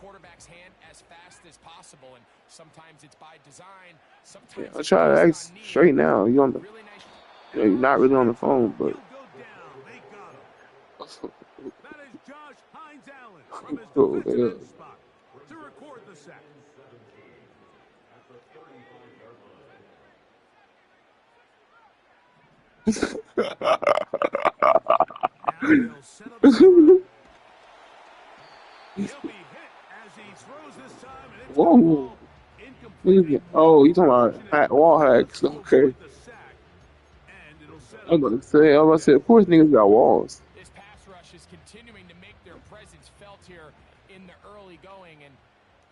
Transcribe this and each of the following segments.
quarterback's hand as fast as possible, and sometimes it's by design. Sometimes Yeah, I'll try to act straight now. You on the? really nice. You're not really on the phone, but. That is Josh Hines Allen from his Oh, defensive yeah. end spot to record the sack. Now they'll set up the run. He'll be hit as he throws this time, and it's Whoa. going to fall incomplete. Oh, you talking about wall hacks? Okay. The sack, and it'll set I was up about to say, of course niggas got walls. This pass rush is continuing to make their presence felt here in the early going, and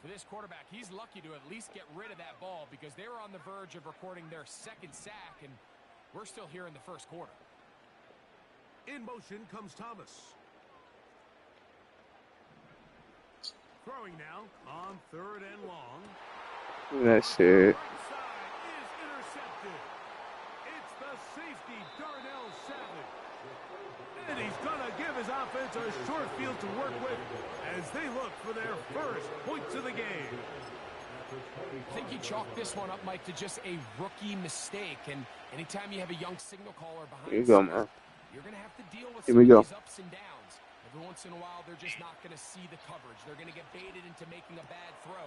for this quarterback, he's lucky to at least get rid of that ball because they were on the verge of recording their second sack, and we're still here in the first quarter. In motion comes Thomas. Throwing now on 3rd and long. That shit. Right side is intercepted. It's the safety, Darnell Savage. And he's going to give his offense a short field to work with as they look for their first points of the game. I think you chalk this one up, Mike, to just a rookie mistake. And anytime you have a young signal caller behind Here you go, man. you're going to have to deal with Here some we of go. these ups and downs. Every once in a while, they're just not going to see the coverage. They're going to get baited into making a bad throw.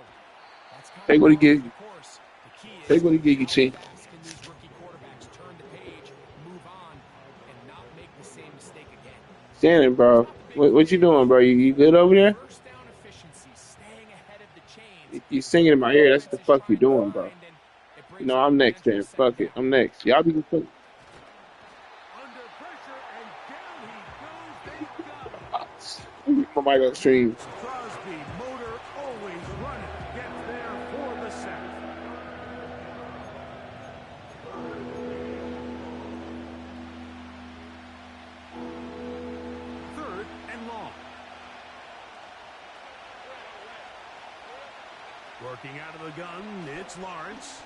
That's kind Take of what he gives the you. course. The key is Take what he gives you, how Chief. fast can these rookie quarterbacks turn the page, move on, and not make the same mistake again. Shannon, bro. What you doing, bro? You good over there? First down efficiency, staying ahead of the chains. You singing in my ear. That's what the fuck you doing, bro. You know, I'm next, man. Fuck it. I'm next. Y'all be good. Under pressure, and down he goes. They got him. My mic on stream. Crosby, motor always running, gets there for the sack. Third and long. Working out of the gun, it's Lawrence.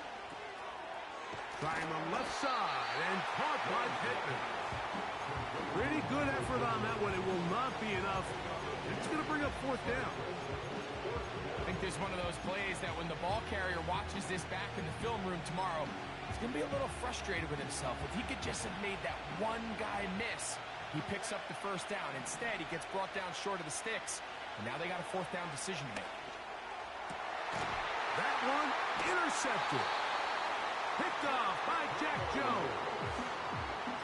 Trying the left side and caught by Pittman. Pretty good effort on that one. It will not be enough. It's going to bring up 4th down. I think there's one of those plays that when the ball carrier watches this back in the film room tomorrow, he's going to be a little frustrated with himself. If he could just have made that one guy miss, he picks up the first down. Instead, he gets brought down short of the sticks, and now they got a 4th down decision to make. That one intercepted. Picked off by Jack Jones.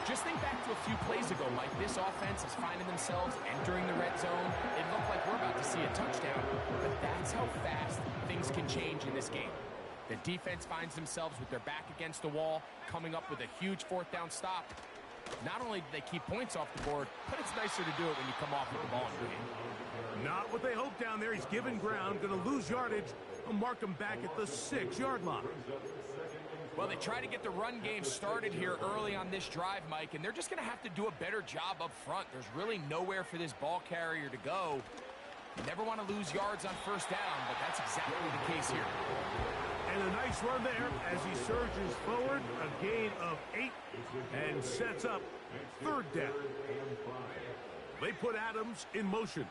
Just think back to a few plays ago, Mike. This offense is finding themselves entering the red zone. It looked like we're about to see a touchdown, but that's how fast things can change in this game. The defense finds themselves with their back against the wall, coming up with a huge 4th down stop. Not only do they keep points off the board, but it's nicer to do it when you come off with the ball in your hand. Not what they hoped down there. He's given ground, going to lose yardage. They'll mark him back at the 6-yard line. Well, they try to get the run game started here early on this drive, Mike, and they're just going to have to do a better job up front. There's really nowhere for this ball carrier to go. You never want to lose yards on 1st down, but that's exactly the case here. And a nice run there as he surges forward, a gain of 8, and sets up 3rd down. They put Adams in motion.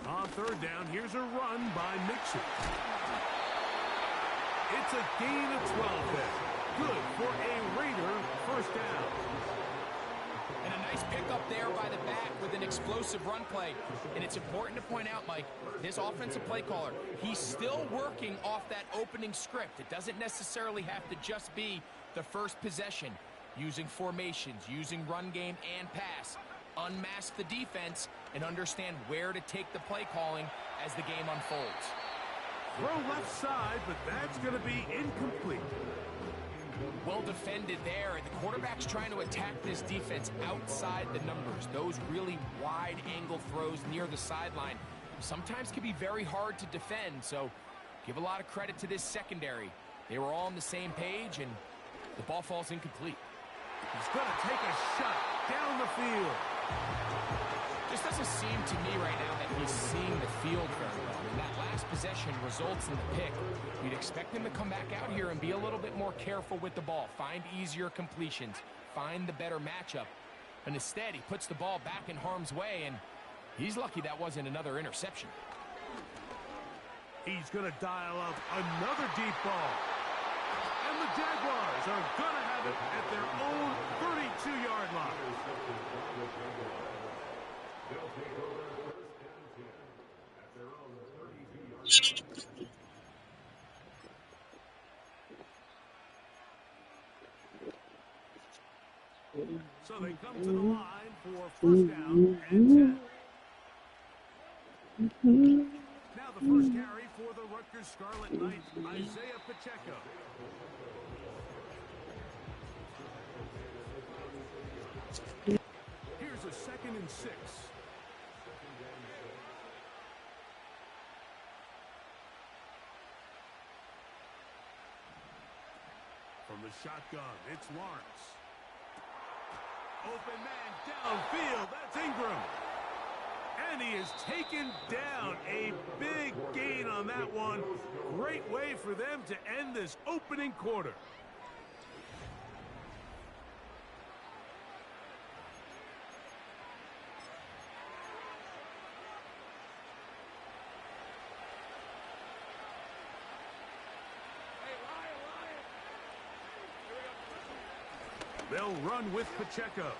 On 3rd down, here's a run by Mixon. It's a gain of 12 there. Good for a Raider 1st down. And a nice pickup there by the back with an explosive run play. And it's important to point out, Mike, this offensive play caller, he's still working off that opening script. It doesn't necessarily have to just be the first possession. Using formations, using run game and pass. Unmask the defense and understand where to take the play calling as the game unfolds. Throw left side, but that's going to be incomplete. Well defended there, and the quarterback's trying to attack this defense outside the numbers. Those really wide angle throws near the sideline sometimes can be very hard to defend, so give a lot of credit to this secondary. They were all on the same page, and the ball falls incomplete. He's going to take a shot down the field. Just doesn't seem to me right now that he's seeing the field very well. I mean, that last possession results in the pick. You'd expect him to come back out here and be a little bit more careful with the ball, find easier completions, find the better matchup. And instead, he puts the ball back in harm's way, and He's lucky that wasn't another interception. He's going to dial up another deep ball. And the Jaguars are going to have it at their own 32-yard line. So they come to the line for first down and 10. Now the first carry for the Rutgers Scarlet Knights, Isaiah Pacheco. Here's a 2nd and 6. From the shotgun, it's Lawrence. Open man downfield, that's Ingram. And he is taken down. A big gain on that one. Great way for them to end this opening quarter. They'll run with Pacheco.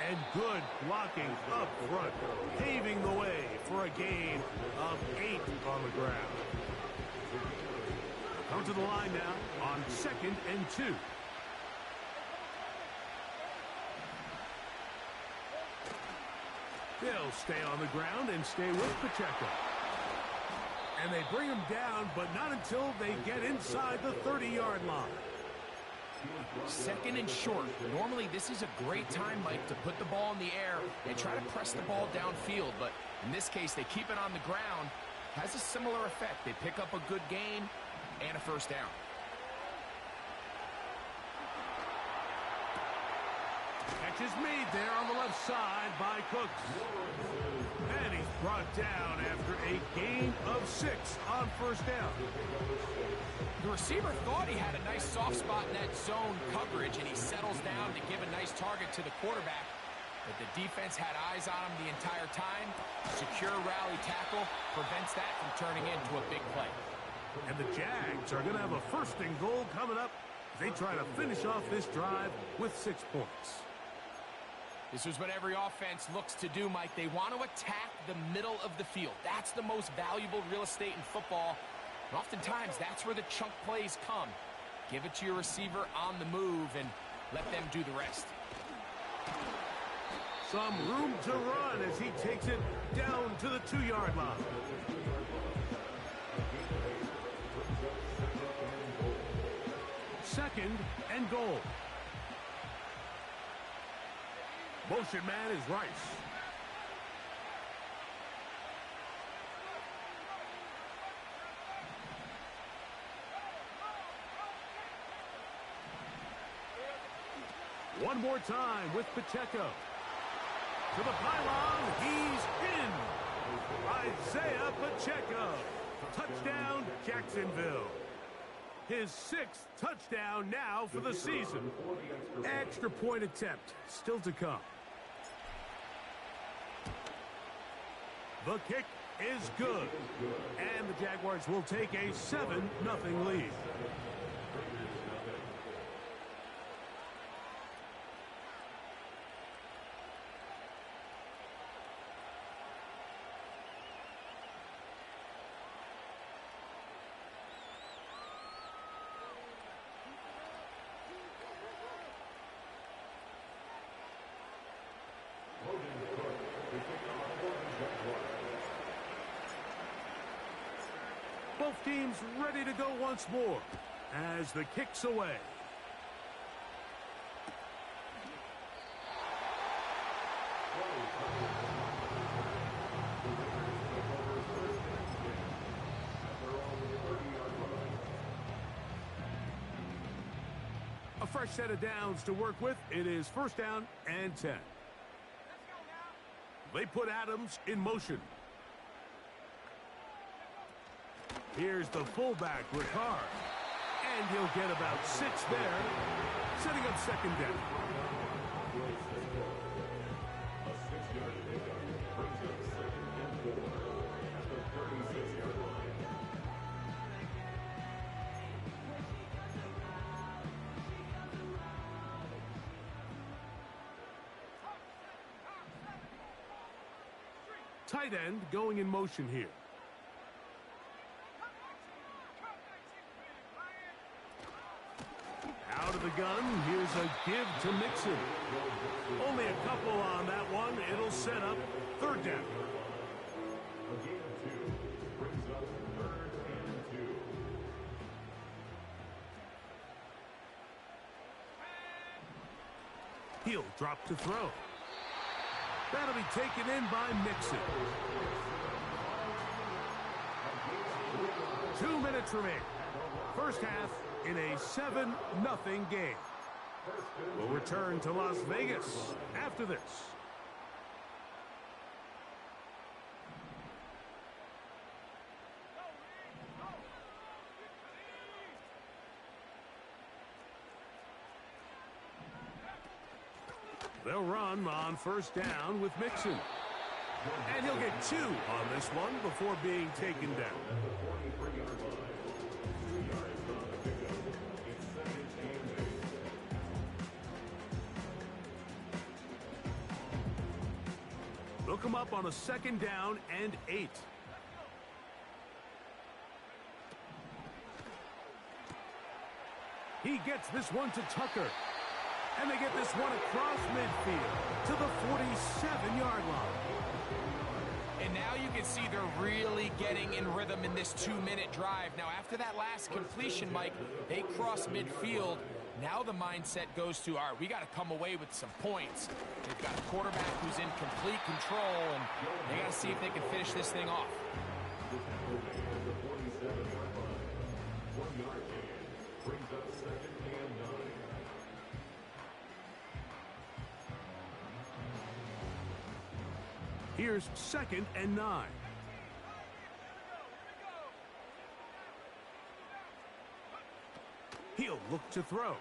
And good blocking up front, paving the way for a gain of 8 on the ground. Come to the line now on 2nd and 2. They'll stay on the ground and stay with Pacheco. And they bring him down, but not until they get inside the 30-yard line. 2nd and short. Normally, this is a great time, Mike, to put the ball in the air and try to press the ball downfield. But in this case, they keep it on the ground. Has a similar effect. They pick up a good gain and a first down. Catch is made there on the left side by Cooks. And he's brought down after a gain of 6 on first down. The receiver thought he had a nice soft spot in that zone coverage, and he settles down to give a nice target to the quarterback. But the defense had eyes on him the entire time. Secure rally tackle prevents that from turning into a big play. And the Jags are going to have a 1st and goal coming up. They try to finish off this drive with 6 points. This is what every offense looks to do, Mike. They want to attack the middle of the field. That's the most valuable real estate in football. And oftentimes, that's where the chunk plays come. Give it to your receiver on the move and let them do the rest. Some room to run as he takes it down to the 2-yard line. Second and goal. Motion man is Rice. One more time with Pacheco. To the pylon, he's in. Isaiah Pacheco. Touchdown, Jacksonville. His 6th touchdown now for the season. Extra point attempt still to come. The kick is good. And the Jaguars will take a 7-0 lead. Both teams ready to go once more as the kick's away. A fresh set of downs to work with. It is 1st down and 10. They put Adams in motion. Here's the fullback, Ricard. And he'll get about 6 there, setting up 2nd down. Tight end going in motion here. Out of the gun, here's a give to Mixon. Only a couple on that one. It'll set up third down. He'll drop to throw. That'll be taken in by Mixon. 2 minutes remain. First half in a 7-0 game. We'll return to Las Vegas after this. They'll run on first down with Mixon. And he'll get 2 on this one before being taken down. They'll come up on a 2nd down and 8. He gets this one to Tucker. And they get this one across midfield to the 47-yard line. And now you can see they're really getting in rhythm in this 2-minute drive. Now, after that last completion, Mike, they cross midfield. Now the mindset goes to, all right, we got to come away with some points. They've got a quarterback who's in complete control, and they got to see if they can finish this thing off. Here's 2nd and 9. He'll look to throw. To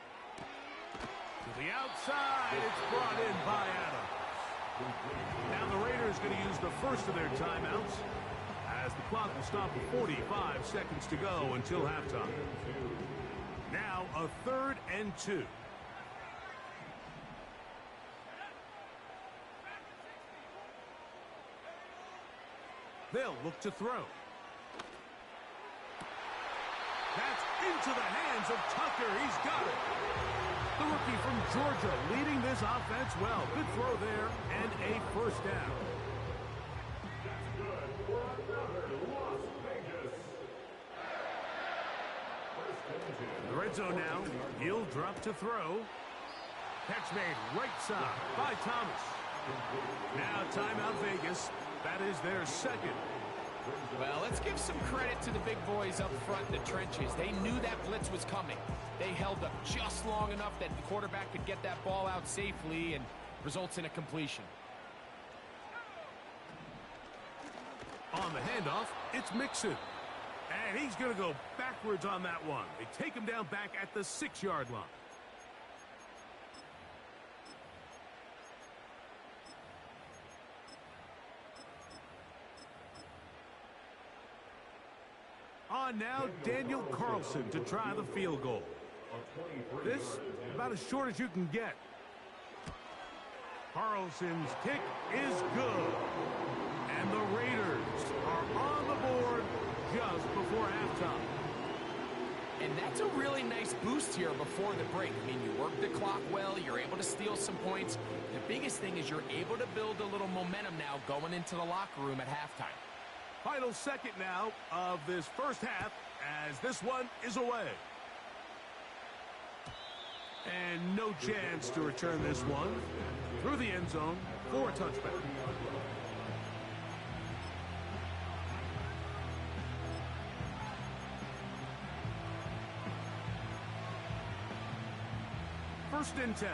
the outside, it's brought in by Adams. Now the Raiders going to use the first of their timeouts as the clock will stop at 45 seconds to go until halftime. Now a 3rd and 2. They'll look to throw. That's into the hands of Tucker. He's got it. The rookie from Georgia leading this offense well. Good throw there and a first down. The red zone now. He'll drop to throw. Catch made right side by Thomas. Now timeout Vegas. That is their 2nd. Well, let's give some credit to the big boys up front in the trenches. They knew that blitz was coming. They held up just long enough that the quarterback could get that ball out safely and results in a completion. On the handoff, it's Mixon. And he's going to go backwards on that one. They take him down back at the 6-yard line. On now, Daniel Carlson to try the field goal. This, about as short as you can get. Carlson's kick is good. And the Raiders are on the board just before halftime. And that's a really nice boost here before the break. I mean, you work the clock well, you're able to steal some points. The biggest thing is you're able to build a little momentum now going into the locker room at halftime. Final 2nd now of this first half as this one is away. And no chance to return this one through the end zone for a touchback. First and 10.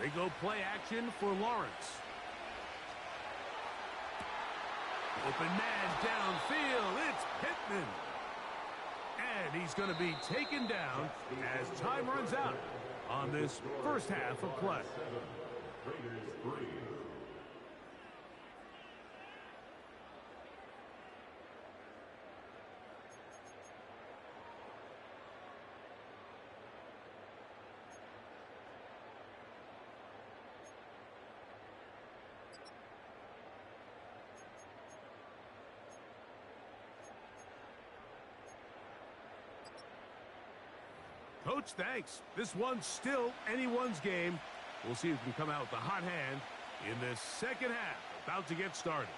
They go play action for Lawrence. Open man downfield. It's Pittman. And he's going to be taken down as time runs out on this first half of play. Coach, thanks. This one's still anyone's game. We'll see who can come out with the hot hand in this second half. About to get started.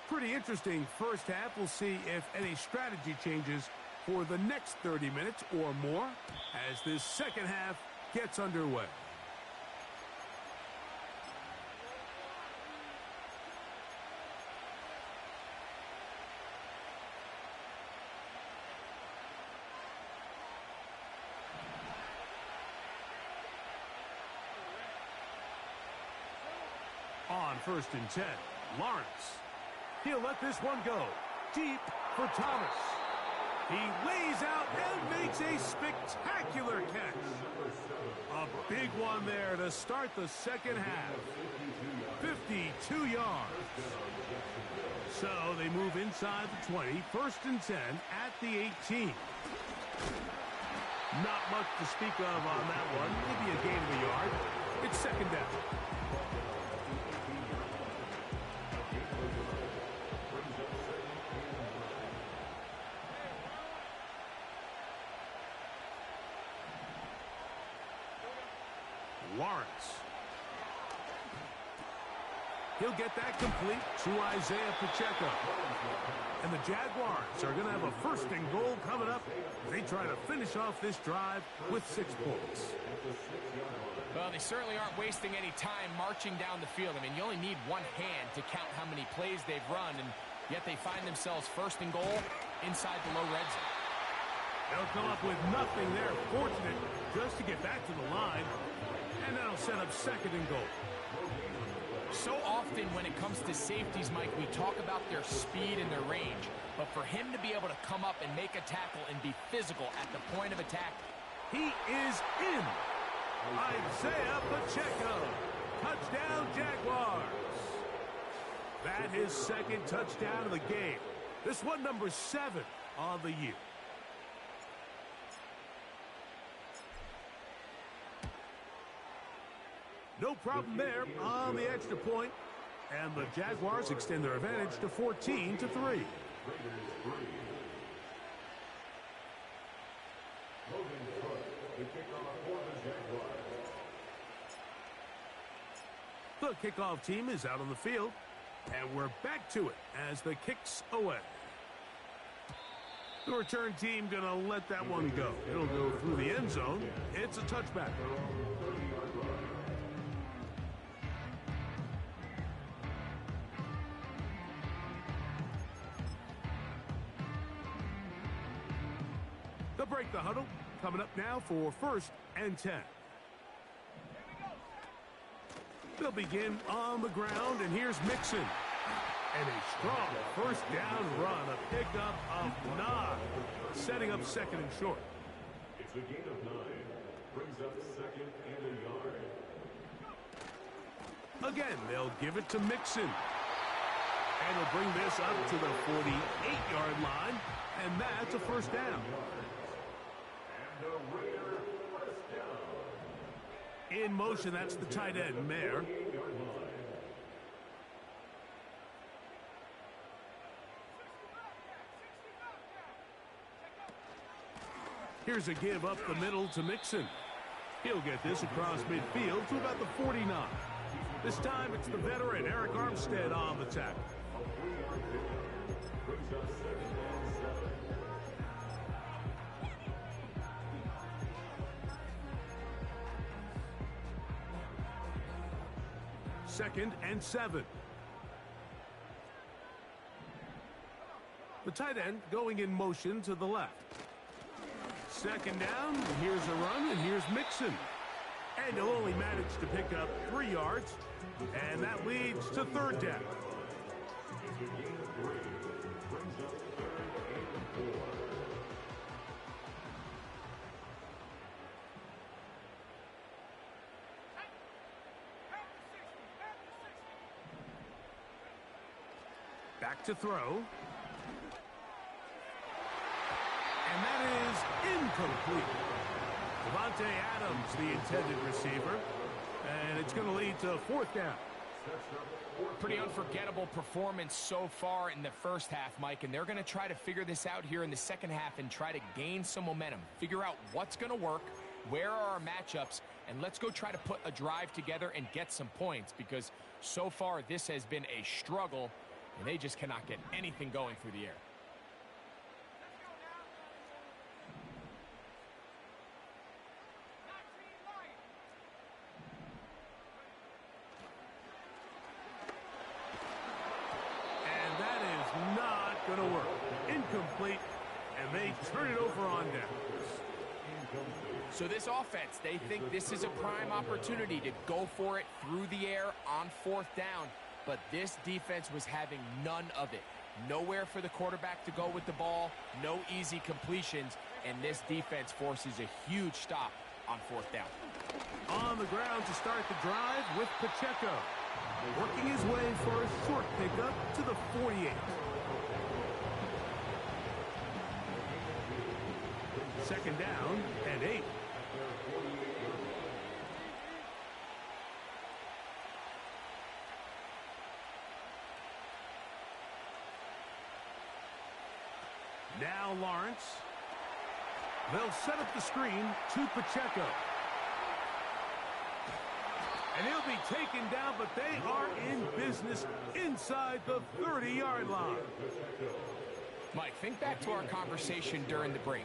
Pretty interesting first half. We'll see if any strategy changes for the next 30 minutes or more as this second half gets underway. On 1st and 10, Lawrence. He'll let this one go. Deep for Thomas. He lays out and makes a spectacular catch. A big one there to start the second half. 52 yards. So they move inside the 20. 1st and 10 at the 18. Not much to speak of on that one. Maybe a gain of a yard. It's second down. Lawrence. He'll get that complete to Isaiah Pacheco. And the Jaguars are going to have a 1st and goal coming up. They try to finish off this drive with 6 points. Well, they certainly aren't wasting any time marching down the field. I mean, you only need one hand to count how many plays they've run, and yet they find themselves 1st and goal inside the low red zone. They'll come up with nothing there. Fortunate just to get back to the line. And that'll set up 2nd and goal. So often when it comes to safeties, Mike, we talk about their speed and their range. But for him to be able to come up and make a tackle and be physical at the point of attack. He is in. Isaiah Pacheco. Touchdown, Jaguars. That his 2nd touchdown of the game. This one number 7 of the year. No problem there on the extra point. And the Jaguars extend their advantage to 14-3. The kickoff team is out on the field. And we're back to it as the kick's away. The return team going to let that one go. It'll go through the end zone. It's a touchback. They'll break the huddle. Coming up now for 1st and 10. They'll begin on the ground, and here's Mixon. And a strong 1st down run, a pickup of 9, setting up 2nd and short. It's a gain of 9, brings up 2nd and a yard. Again, they'll give it to Mixon. And they'll bring this up to the 48-yard line, and that's a 1st down. And the Raider 1st down. In motion, that's the tight end, Mayer. Here's a give up the middle to Mixon. He'll get this across midfield to about the 49. This time it's the veteran Eric Armstead on the tackle. Second and 7. The tight end going in motion to the left. 2nd down, here's a run, and here's Mixon. And he'll only manage to pick up 3 yards, and that leads to 3rd down. Back to throw. And that is incomplete. Devontae Adams, the intended receiver. And it's going to lead to 4th down. Pretty unforgettable performance so far in the first half, Mike, and they're going to try to figure this out here in the second half and try to gain some momentum. Figure out what's going to work, where are our matchups, and let's go try to put a drive together and get some points, because so far this has been a struggle, and they just cannot get anything going through the air. Going to work. Incomplete, and they turn it over on downs. So this offense, they think this is a prime opportunity to go for it through the air on fourth down, but this defense was having none of it. Nowhere for the quarterback to go with the ball, no easy completions, and this defense forces a huge stop on fourth down. On the ground to start the drive with Pacheco, working his way for a short pickup to the 48. Second down and 8. Now Lawrence. They'll set up the screen to Pacheco. And he'll be taken down, but they are in business inside the 30-yard line. Mike, think back to our conversation during the break.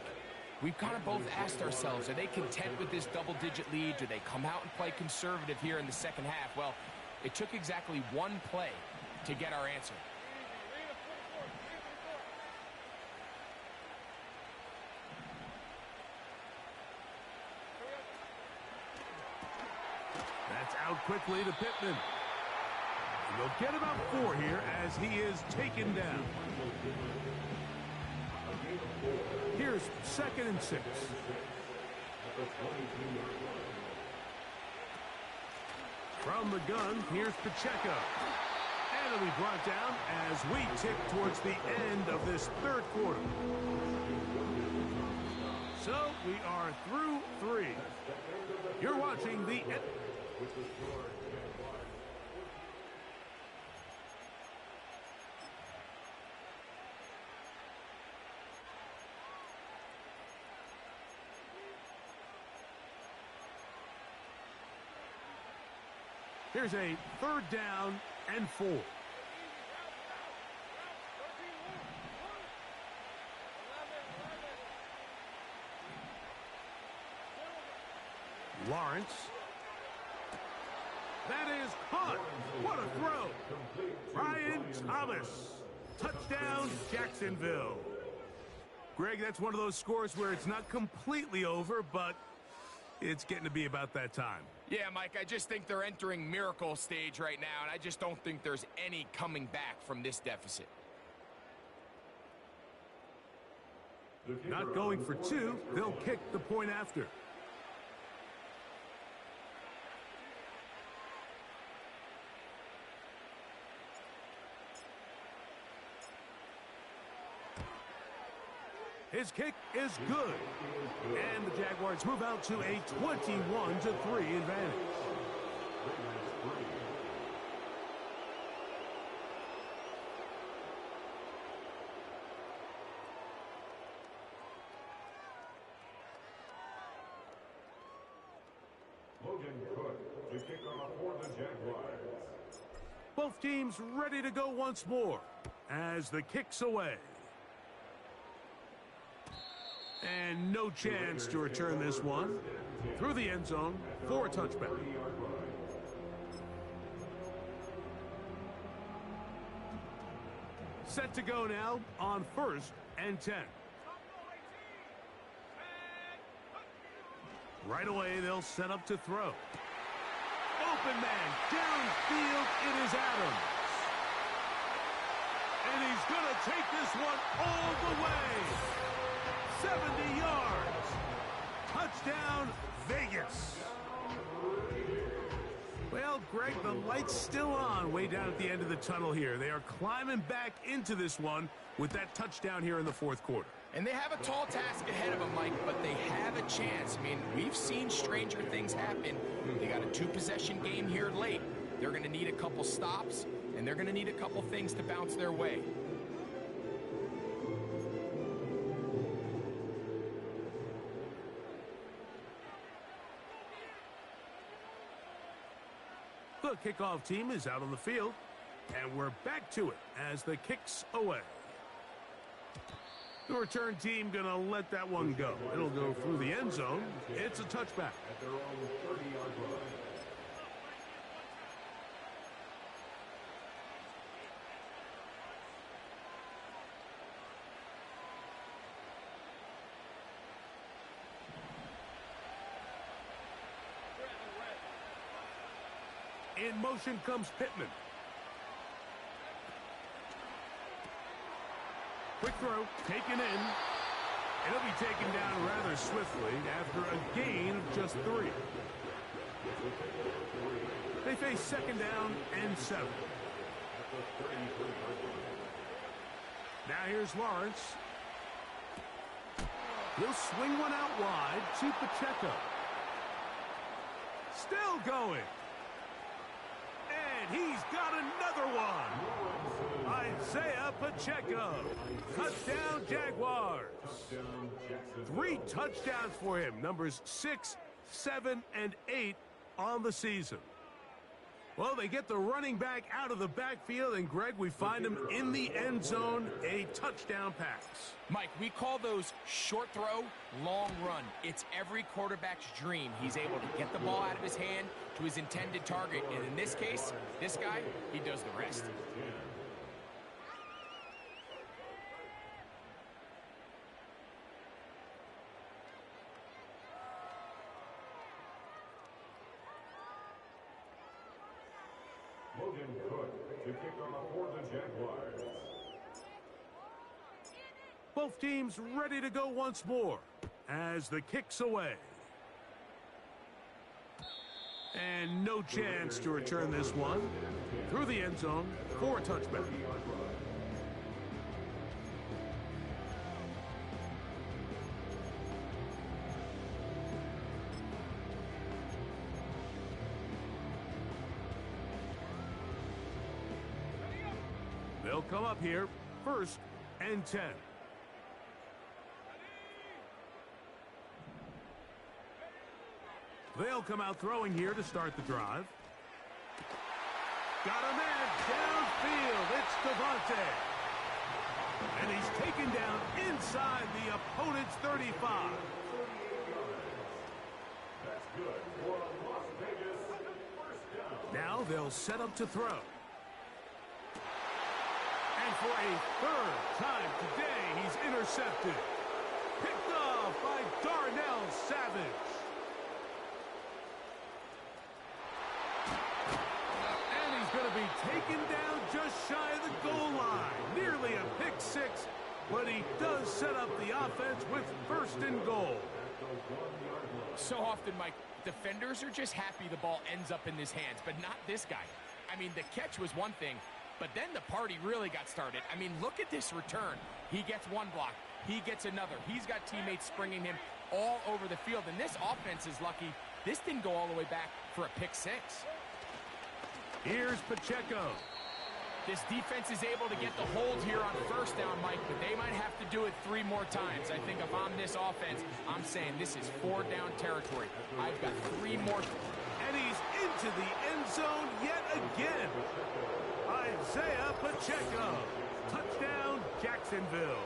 We've kind of both asked ourselves, are they content with this double-digit lead? Do they come out and play conservative here in the second half? Well, it took exactly one play to get our answer. That's out quickly to Pittman. And they'll get about 4 here as he is taken down. Here's 2nd and 6. From the gun, here's Pacheco. And it'll be brought down as we tick towards the end of this third quarter. So we are through 3. You're watching the... Here's a 3rd down and 4. Lawrence. That is caught. What a throw. Brian Thomas. Touchdown, Jacksonville. Greg, that's one of those scores where it's not completely over, but it's getting to be about that time. Yeah, Mike, I just think they're entering miracle stage right now, and I just don't think there's any coming back from this deficit. Not going for 2, they'll kick the point after. His kick is good. And the Jaguars move out to a 21-3 advantage. The kickoff for the Jaguars. Both teams ready to go once more as the kick's away. And no chance to return this one through the end zone for a touchback. Set to go now on 1st and 10. Right away, they'll set up to throw. Open man, downfield, it is Adams. And he's going to take this one all the way. 70 yards. Touchdown, Vegas. Well, Greg, the light's still on way down at the end of the tunnel here. They are climbing back into this one with that touchdown here in the 4th quarter. And they have a tall task ahead of them, Mike, but they have a chance. I mean, we've seen stranger things happen. They got a 2-possession game here late. They're going to need a couple stops, and they're going to need a couple things to bounce their way. The kickoff team is out on the field, and we're back to it as the kick's away. The return team going to let that one go. It'll go through the end zone. It's a touchback. At their own 30-yard line. In motion comes Pittman. Quick throw, taken in. And it'll be taken down rather swiftly after a gain of just 3. They face second down and 7. Now here's Lawrence. He'll swing one out wide to Pacheco. Still going. And he's got another one. Isaiah Pacheco. Touchdown, Jaguars. 3 touchdowns for him. Numbers 6, 7, and 8 on the season. Well, they get the running back out of the backfield, and Greg, we find him in the end zone, a touchdown pass. Mike, we call those short throw, long run. It's every quarterback's dream. He's able to get the ball out of his hand to his intended target, and in this case, this guy, he does the rest. Logan Cook to kick off for the Jaguars. Both teams ready to go once more as the kick's away. And no chance to return this one through the end zone for a touchback. They'll come up here, 1st and 10. They'll come out throwing here to start the drive. Got a man downfield. It's Devontae. And he's taken down inside the opponent's 35. That's good for a Las Vegas first down. Now they'll set up to throw. And for a 3rd time today, he's intercepted. Picked off by Darnell Savage. And he's going to be taken down just shy of the goal line. Nearly a pick 6, but he does set up the offense with 1st and goal. So often, Mike, defenders are just happy the ball ends up in his hands, but not this guy. I mean, the catch was one thing, but then the party really got started. I mean, look at this return. He gets one block. He gets another. He's got teammates springing him all over the field, and this offense is lucky. This didn't go all the way back for a pick 6. Here's Pacheco. This defense is able to get the hold here on 1st down, Mike, but they might have to do it 3 more times. I think if I'm this offense, I'm saying this is 4 down territory. I've got 3 more. And he's into the end zone yet again. Isaiah Pacheco. Touchdown, Jacksonville.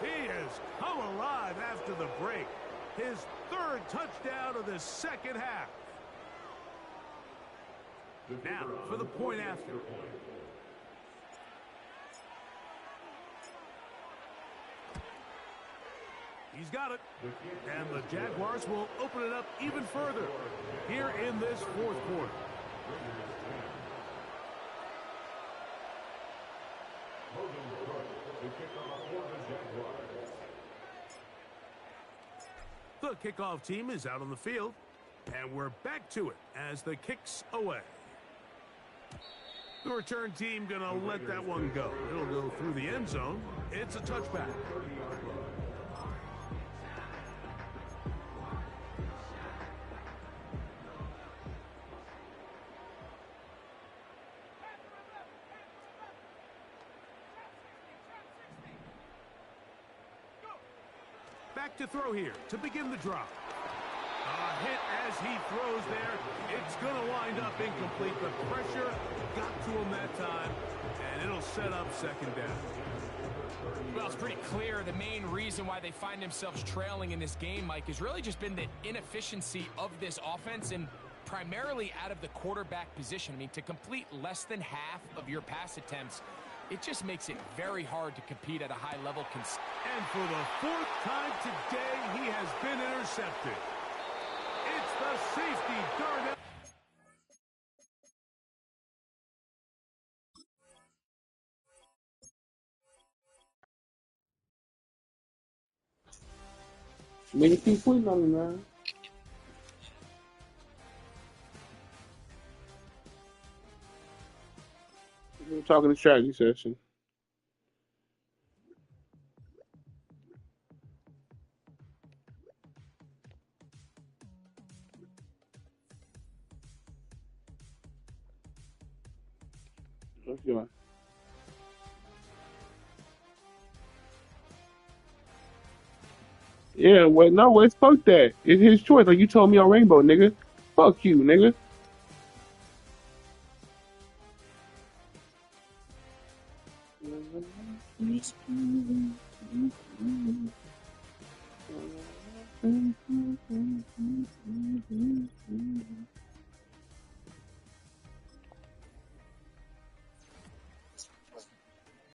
He has come alive after the break. His 3rd touchdown of the second half. Now for the point after. He's got it. And the Jaguars will open it up even further here in this 4th quarter. The kickoff team is out on the field, and we're back to it as the kick's away. The return team going to let that one go. It'll go through the end zone. It's a touchback. back to throw here to begin the drop. A hit as he throws there. It's going to wind up incomplete. The pressure got to him that time, and it'll set up second down. Well, it's pretty clear the main reason why they find themselves trailing in this game, Mike, has really just been the inefficiency of this offense and primarily out of the quarterback position. I mean, to complete less than half of your pass attempts, it just makes it very hard to compete at a high level. And for the fourth time today, he has been intercepted. It's the safety Darnell. Nigga keep putting on me, man. We're talking the strategy session. Let's go. Yeah, well, no, well, fuck that. It's his choice. Like you told me on Rainbow, nigga. Fuck you, nigga.